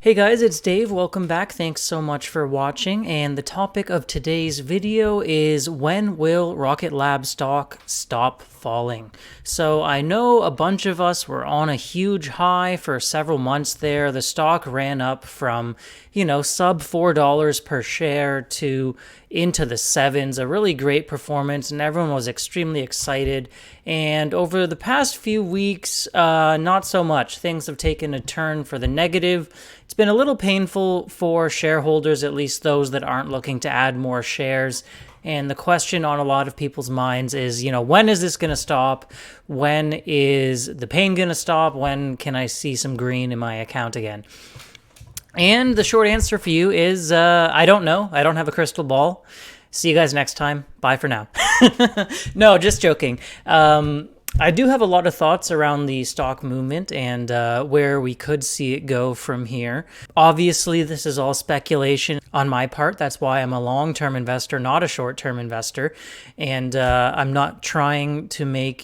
Hey guys, it's Dave. Welcome back. Thanks so much for watching. And the topic of today's video is when will Rocket Lab stock stop falling? So I know a bunch of us were on a huge high for several months there. The stock ran up from, sub $4 per share to into the sevens, a really great performance, and everyone was extremely excited. And over the past few weeks, not so much. Things have taken a turn for the negative. It's been a little painful for shareholders, at least those that aren't looking to add more shares. And the question on a lot of people's minds is, when is this going to stop? When is the pain going to stop? When can I see some green in my account again? And the short answer for you is, I don't know. I don't have a crystal ball. See you guys next time. Bye for now. No, just joking. I do have a lot of thoughts around the stock movement and where we could see it go from here. Obviously, this is all speculation on my part. That's why I'm a long-term investor, not a short-term investor. And I'm not trying to make,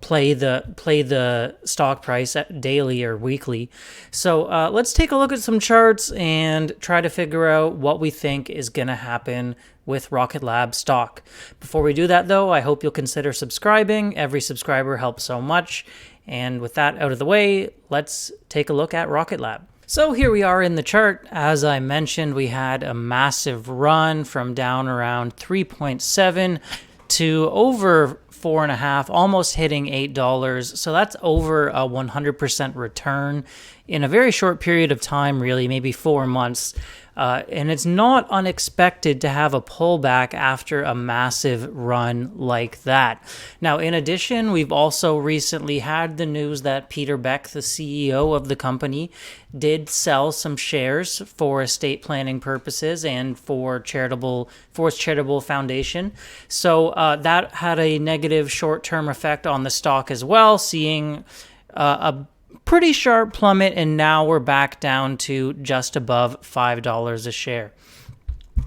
play the stock price daily or weekly. So let's take a look at some charts and try to figure out what we think is going to happen with Rocket Lab stock. Before we do that though, I hope you'll consider subscribing. Every subscriber helps so much. And with that out of the way, let's take a look at Rocket Lab. So here we are in the chart. As I mentioned, we had a massive run from down around 3.7 to over 4.5, almost hitting $8. So that's over a 100% return in a very short period of time, really, maybe 4 months. And it's not unexpected to have a pullback after a massive run like that. Now, in addition, we've also recently had the news that Peter Beck, the CEO of the company, did sell some shares for estate planning purposes and for its charitable foundation. So that had a negative short-term effect on the stock as well, seeing a pretty sharp plummet, and now we're back down to just above $5 a share.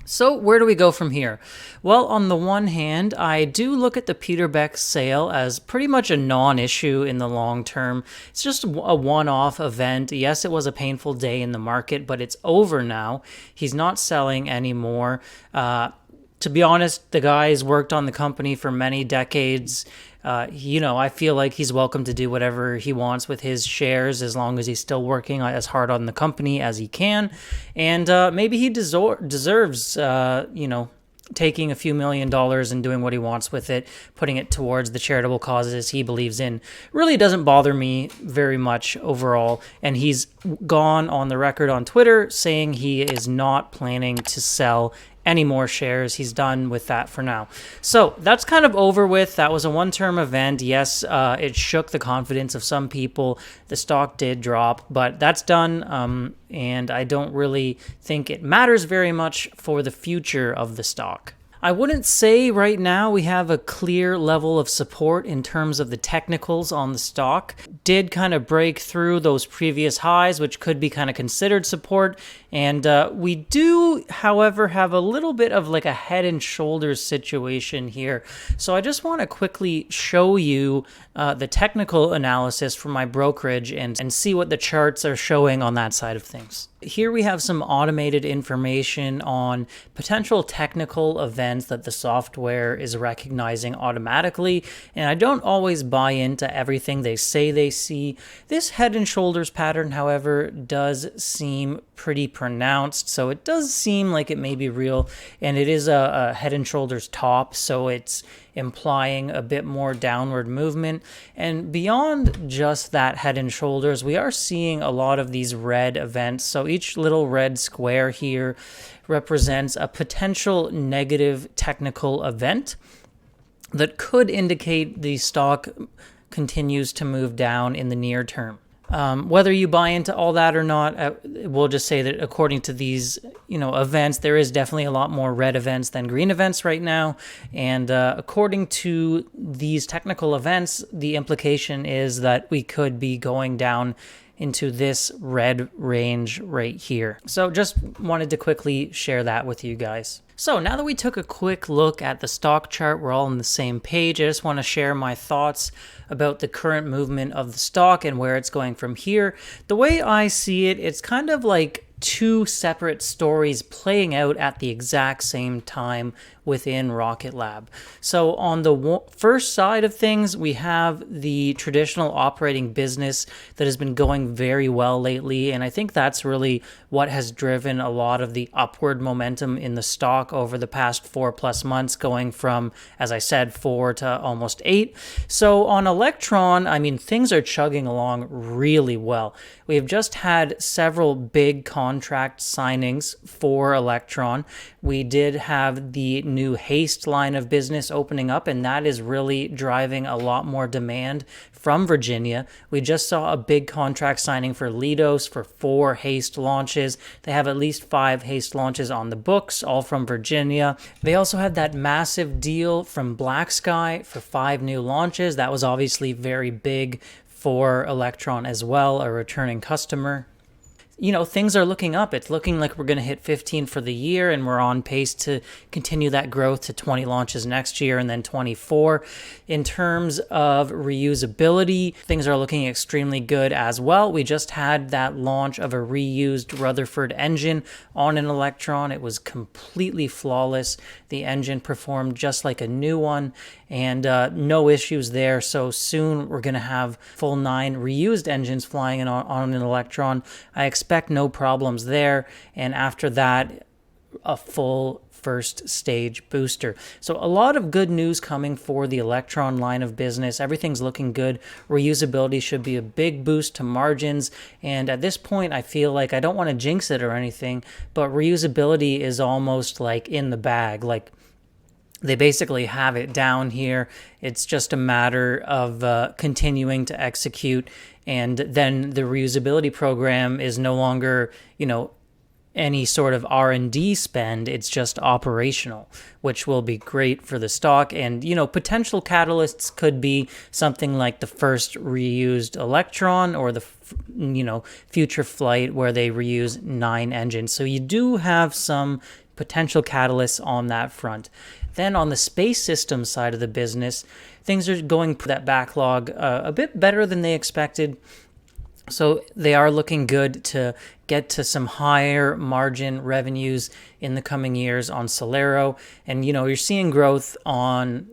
So where do we go from here? Well, on the one hand, I do look at the Peter Beck sale as pretty much a non-issue in the long term. It's just a one-off event. Yes, it was a painful day in the market, but it's over now. He's not selling anymore. To be honest, the guy's worked on the company for many decades. I feel like he's welcome to do whatever he wants with his shares as long as he's still working as hard on the company as he can. And maybe he deserves, taking a few $1 million and doing what he wants with it, putting it towards the charitable causes he believes in. Really doesn't bother me very much overall. And he's gone on the record on Twitter saying he is not planning to sell any more shares. He's done with that for now. So that's kind of over with. That was a one-term event. Yes, it shook the confidence of some people. The stock did drop, but that's done. And I don't really think it matters very much for the future of the stock. I wouldn't say right now we have a clear level of support in terms of the technicals on the stock. Did kind of break through those previous highs, which could be kind of considered support. And we do, however, have a little bit of like a head and shoulders situation here. So I just want to quickly show you the technical analysis from my brokerage and see what the charts are showing on that side of things. Here we have some automated information on potential technical events that the software is recognizing automatically, and I don't always buy into everything they say they see. This head and shoulders pattern, however, does seem pretty pronounced, so it does seem like it may be real, and it is a head and shoulders top, so it's implying a bit more downward movement. And beyond just that head and shoulders, we are seeing a lot of these red events. So each little red square here represents a potential negative technical event that could indicate the stock continues to move down in the near term. Whether you buy into all that or not, we'll just say that according to these, events, there is definitely a lot more red events than green events right now. And according to these technical events, the implication is that we could be going down into this red range right here. So just wanted to quickly share that with you guys. So now that we took a quick look at the stock chart, we're all on the same page. I just want to share my thoughts about the current movement of the stock and where it's going from here. The way I see it, it's kind of like two separate stories playing out at the exact same time within Rocket Lab. So on the first side of things, we have the traditional operating business that has been going very well lately, and I think that's really what has driven a lot of the upward momentum in the stock over the past 4+ months, going from, as I said, 4 to almost 8. So on Electron, I mean, things are chugging along really well. We've just had several big contract signings for Electron. We did have the new Haste line of business opening up, and that is really driving a lot more demand from Virginia. We just saw a big contract signing for Leidos for 4 Haste launches. They have at least 5 Haste launches on the books, all from Virginia. They also had that massive deal from Black Sky for 5 new launches. That was obviously very big for Electron as well, a returning customer. You know, things are looking up. It's looking like we're going to hit 15 for the year, and we're on pace to continue that growth to 20 launches next year and then 24. In terms of reusability, things are looking extremely good as well. We just had that launch of a reused Rutherford engine on an Electron. It was completely flawless. The engine performed just like a new one, and no issues there. So soon we're going to have full 9 reused engines flying on an Electron. I expect no problems there, and after that, a full first stage booster. So a lot of good news coming for the Electron line of business. Everything's looking good. Reusability should be a big boost to margins, and at this point I feel like I don't want to jinx it or anything, but reusability is almost like in the bag. Like, they basically have it down here. It's just a matter of continuing to execute, and then the reusability program is no longer, you know, any sort of R&D spend. It's just operational, which will be great for the stock. And, you know, potential catalysts could be something like the first reused Electron, or the, you know, future flight where they reuse 9 engines. So you do have some potential catalysts on that front. Then on the space system side of the business, things are going that backlog a bit better than they expected. So they are looking good to get to some higher margin revenues in the coming years on Solero. And, you know, you're seeing growth on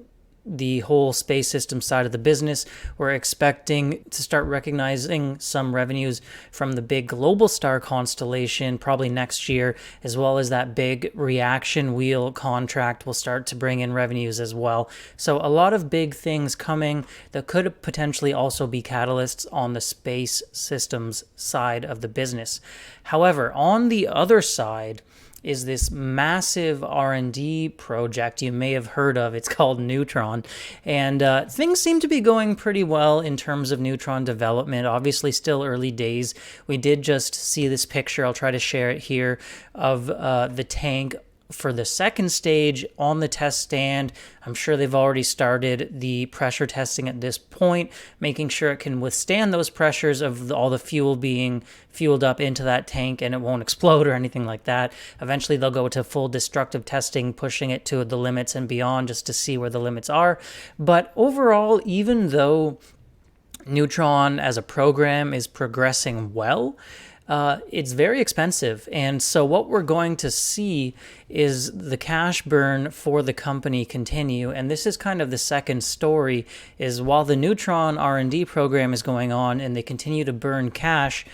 the whole space system side of the business. We're expecting to start recognizing some revenues from the big Globalstar constellation probably next year, as well as that big reaction wheel contract will start to bring in revenues as well. So a lot of big things coming that could potentially also be catalysts on the space systems side of the business. However, on the other side is this massive R&D project you may have heard of. It's called Neutron, and things seem to be going pretty well in terms of Neutron development. Obviously still early days. We did just see this picture, I'll try to share it here, of the tank for the second stage on the test stand. I'm sure they've already started the pressure testing at this point, making sure it can withstand those pressures of all the fuel being fueled up into that tank and it won't explode or anything like that. Eventually they'll go to full destructive testing, pushing it to the limits and beyond just to see where the limits are. But overall, even though Neutron as a program is progressing well, it's very expensive. And so what we're going to see is the cash burn for the company continue. And this is kind of the second story, is while the Neutron R&D program is going on and they continue to burn cash,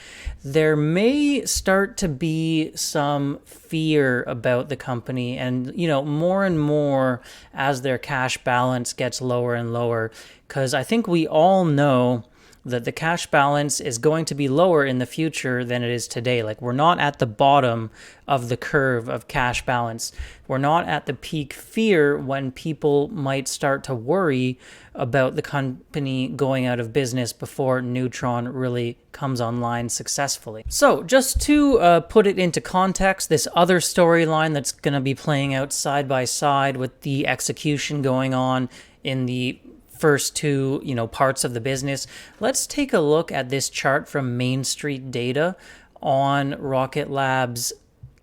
there may start to be some fear about the company, and, you know, more and more as their cash balance gets lower and lower, because I think we all know that the cash balance is going to be lower in the future than it is today. Like, we're not at the bottom of the curve of cash balance. We're not at the peak fear when people might start to worry about the company going out of business before Neutron really comes online successfully. So just to put it into context, this other storyline that's going to be playing out side by side with the execution going on in the first two, parts of the business. Let's take a look at this chart from Main Street Data on Rocket Lab's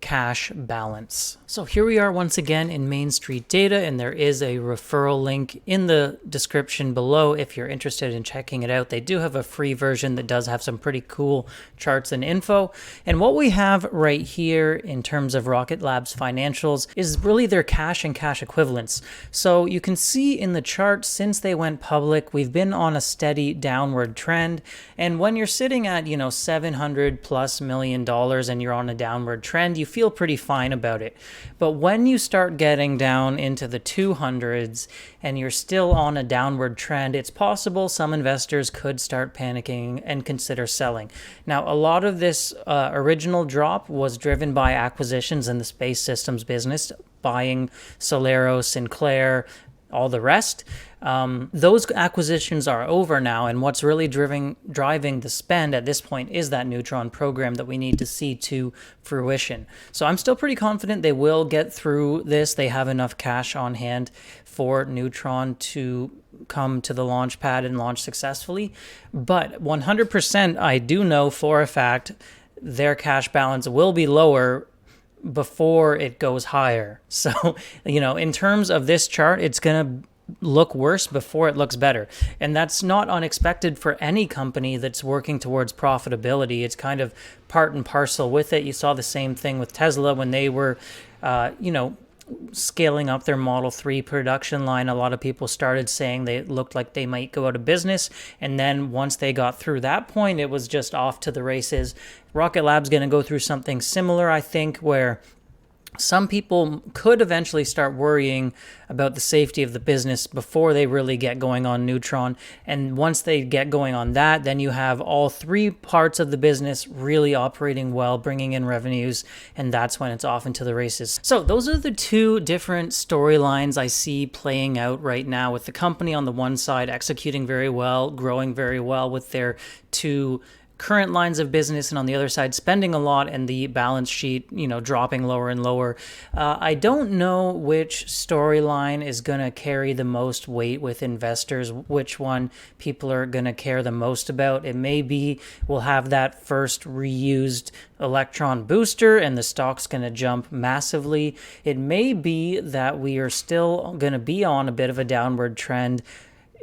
cash balance. So here we are once again in Main Street Data, and there is a referral link in the description below if you're interested in checking it out. They do have a free version that does have some pretty cool charts and info. And what we have right here in terms of Rocket Lab's financials is really their cash and cash equivalents. So you can see in the chart, since they went public, we've been on a steady downward trend. And when you're sitting at, $700+ million and you're on a downward trend, you feel pretty fine about it. But when you start getting down into the 200s and you're still on a downward trend, it's possible some investors could start panicking and consider selling. Now, a lot of this original drop was driven by acquisitions in the space systems business, buying Solero, Sinclair, all the rest. Those acquisitions are over now, and what's really driving the spend at this point is that Neutron program that we need to see to fruition. So I'm still pretty confident they will get through this. They have enough cash on hand for Neutron to come to the launch pad and launch successfully. But 100% I do know for a fact their cash balance will be lower before it goes higher. So, in terms of this chart, it's going to look worse before it looks better. And that's not unexpected for any company that's working towards profitability. It's kind of part and parcel with it. You saw the same thing with Tesla when they were, scaling up their Model 3 production line. A lot of people started saying they looked like they might go out of business. And then once they got through that point, it was just off to the races. Rocket Lab's going to go through something similar, I think, where some people could eventually start worrying about the safety of the business before they really get going on Neutron. And once they get going on that, then you have all three parts of the business really operating well, bringing in revenues, and that's when it's off into the races. So those are the two different storylines I see playing out right now, with the company on the one side executing very well, growing very well with their two current lines of business, and on the other side spending a lot, and the balance sheet dropping lower and lower. I don't know which storyline is going to carry the most weight with investors, which one people are going to care the most about. It may be we'll have that first reused electron booster and the stock's going to jump massively. It may be that we are still going to be on a bit of a downward trend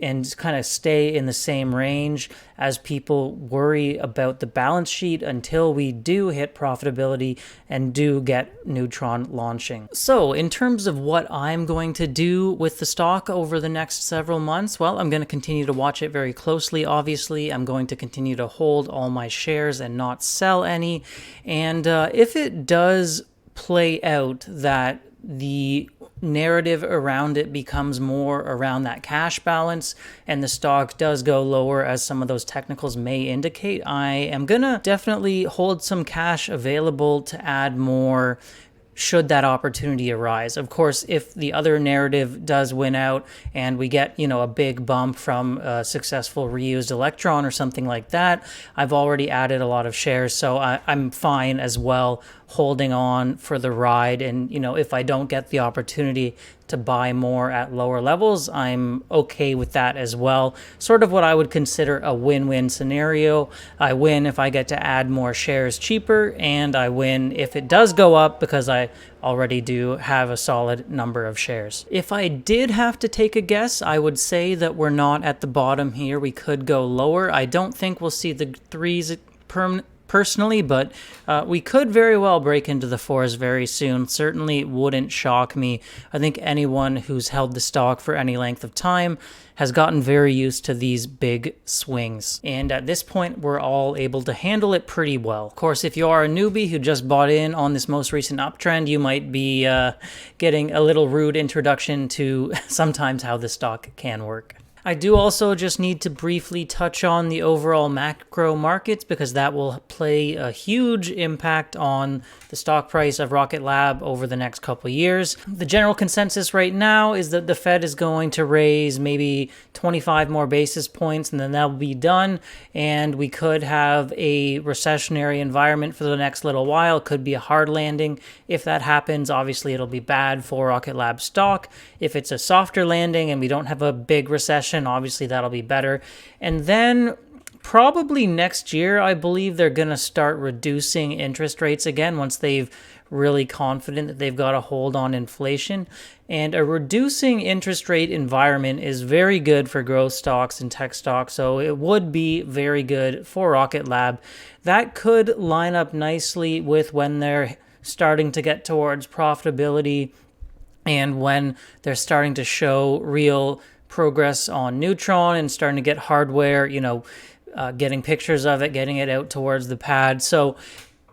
and kind of stay in the same range as people worry about the balance sheet until we do hit profitability and do get Neutron launching. So in terms of what I'm going to do with the stock over the next several months, well, I'm going to continue to watch it very closely. Obviously, I'm going to continue to hold all my shares and not sell any. And if it does play out that the narrative around it becomes more around that cash balance and the stock does go lower, as some of those technicals may indicate, I am gonna definitely hold some cash available to add more should that opportunity arise. Of course, if the other narrative does win out and we get, a big bump from a successful reused electron or something like that, I've already added a lot of shares, so I'm fine as well holding on for the ride. And, if I don't get the opportunity to buy more at lower levels, I'm okay with that as well. Sort of what I would consider a win-win scenario. I win if I get to add more shares cheaper, and I win if it does go up because I already do have a solid number of shares. If I did have to take a guess, I would say that we're not at the bottom here. We could go lower. I don't think we'll see the threes personally, but we could very well break into the fours very soon. Certainly wouldn't shock me. I think anyone who's held the stock for any length of time has gotten very used to these big swings. And at this point, we're all able to handle it pretty well. Of course, if you are a newbie who just bought in on this most recent uptrend, you might be getting a little rude introduction to sometimes how the stock can work. I do also just need to briefly touch on the overall macro markets, because that will play a huge impact on the stock price of Rocket Lab over the next couple of years. The general consensus right now is that the Fed is going to raise maybe 25 more basis points, and then that'll be done, and we could have a recessionary environment for the next little while. It could be a hard landing. If that happens, obviously it'll be bad for Rocket Lab stock. If it's a softer landing and we don't have a big recession, recession, obviously that'll be better. And then probably next year, I believe they're going to start reducing interest rates again once they've really confident that they've got a hold on inflation. And a reducing interest rate environment is very good for growth stocks and tech stocks, so it would be very good for Rocket Lab. That could line up nicely with when they're starting to get towards profitability and when they're starting to show real progress on Neutron and starting to get hardware, getting pictures of it, getting it out towards the pad. So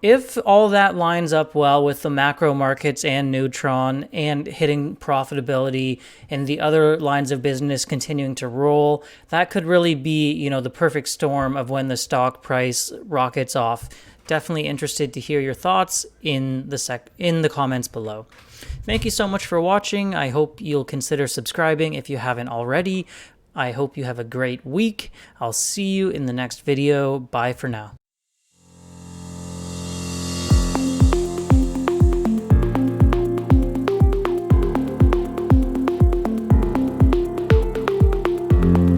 if all that lines up well with the macro markets and Neutron and hitting profitability and the other lines of business continuing to roll, that could really be, the perfect storm of when the stock price rockets off. Definitely interested to hear your thoughts in the comments below. Thank you so much for watching. I hope you'll consider subscribing if you haven't already. I hope you have a great week. I'll see you in the next video. Bye for now.